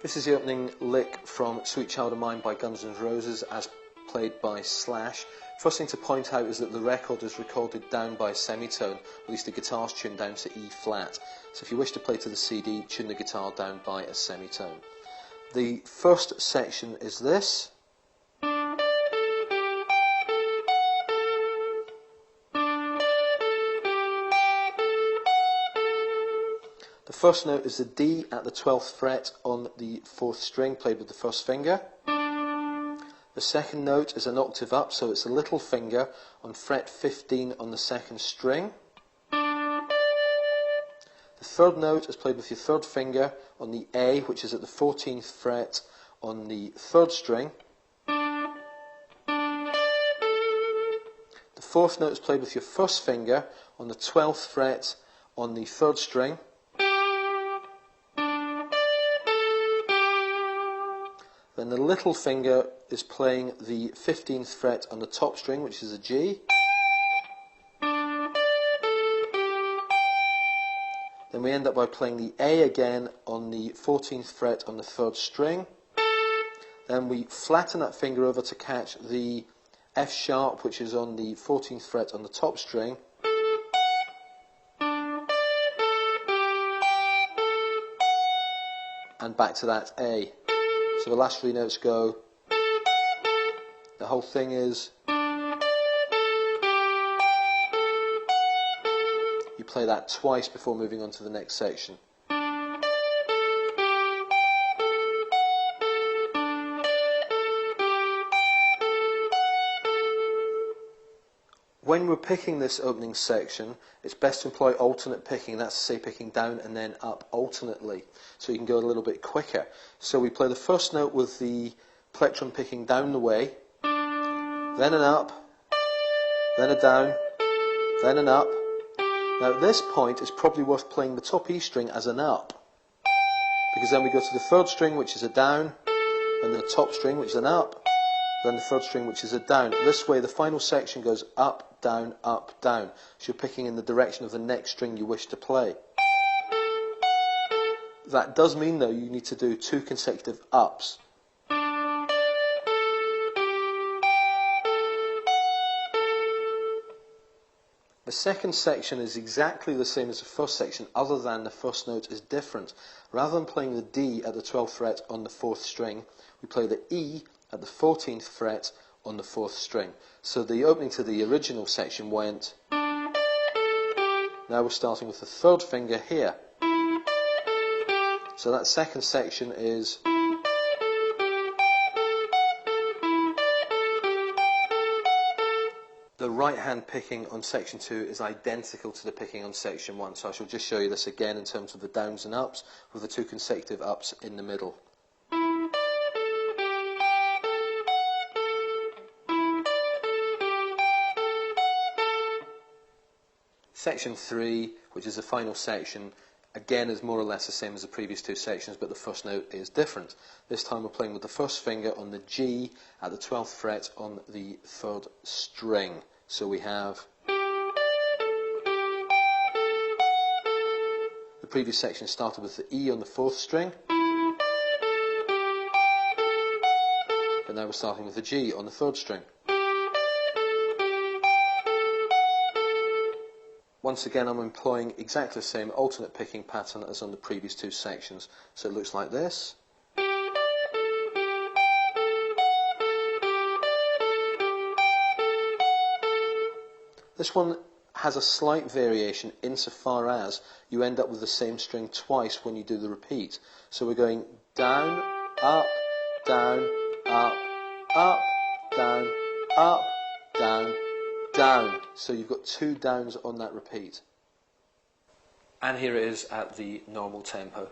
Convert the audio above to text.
This is the opening lick from Sweet Child of Mine by Guns N' Roses as played by Slash. First thing to point out is that the record is recorded down by a semitone, at least the guitar's tuned down to E flat. So if you wish to play to the CD, tune the guitar down by a semitone. The first section is this. The first note is the D at the 12th fret on the 4th string, played with the first finger. The second note is an octave up, so it's a little finger on fret 15 on the 2nd string. The third note is played with your third finger on the A, which is at the 14th fret on the 3rd string. The fourth note is played with your first finger on the 12th fret on the 3rd string. Then the little finger is playing the 15th fret on the top string, which is a G. Then we end up by playing the A again on the 14th fret on the 3rd string. Then we flatten that finger over to catch the F sharp, which is on the 14th fret on the top string. And back to that A. So the last three notes go, the whole thing is, you play that twice before moving on to the next section. When we're picking this opening section, it's best to employ alternate picking. That's to say, picking down and then up alternately, so you can go a little bit quicker. So we play the first note with the plectrum picking down the way, then an up, then a down, then an up. Now at this point, it's probably worth playing the top E string as an up, because then we go to the 3rd string, which is a down, and the top string, which is an up, then the 3rd string, which is a down. This way the final section goes up, down, up, down. So you're picking in the direction of the next string you wish to play. That does mean, though, you need to do 2 consecutive ups. The second section is exactly the same as the first section, other than the first note is different. Rather than playing the D at the 12th fret on the 4th string, we play the E at the 14th fret on the 4th string. So the opening to the original section went. Now we're starting with the 3rd finger here. So that second section is. The right hand picking on section 2 is identical to the picking on section 1, so I shall just show you this again in terms of the downs and ups, with the 2 consecutive ups in the middle. Section 3, which is the final section, again is more or less the same as the previous 2 sections, but the first note is different. This time we're playing with the first finger on the G at the 12th fret on the 3rd string. So we have. The previous section started with the E on the 4th string, but now we're starting with the G on the 3rd string. Once again, I'm employing exactly the same alternate picking pattern as on the previous 2 sections. So it looks like this. This one has a slight variation insofar as you end up with the same string twice when you do the repeat. So we're going down, up, down, up, up, down, up, down, down. So you've got 2 downs on that repeat. And here it is at the normal tempo.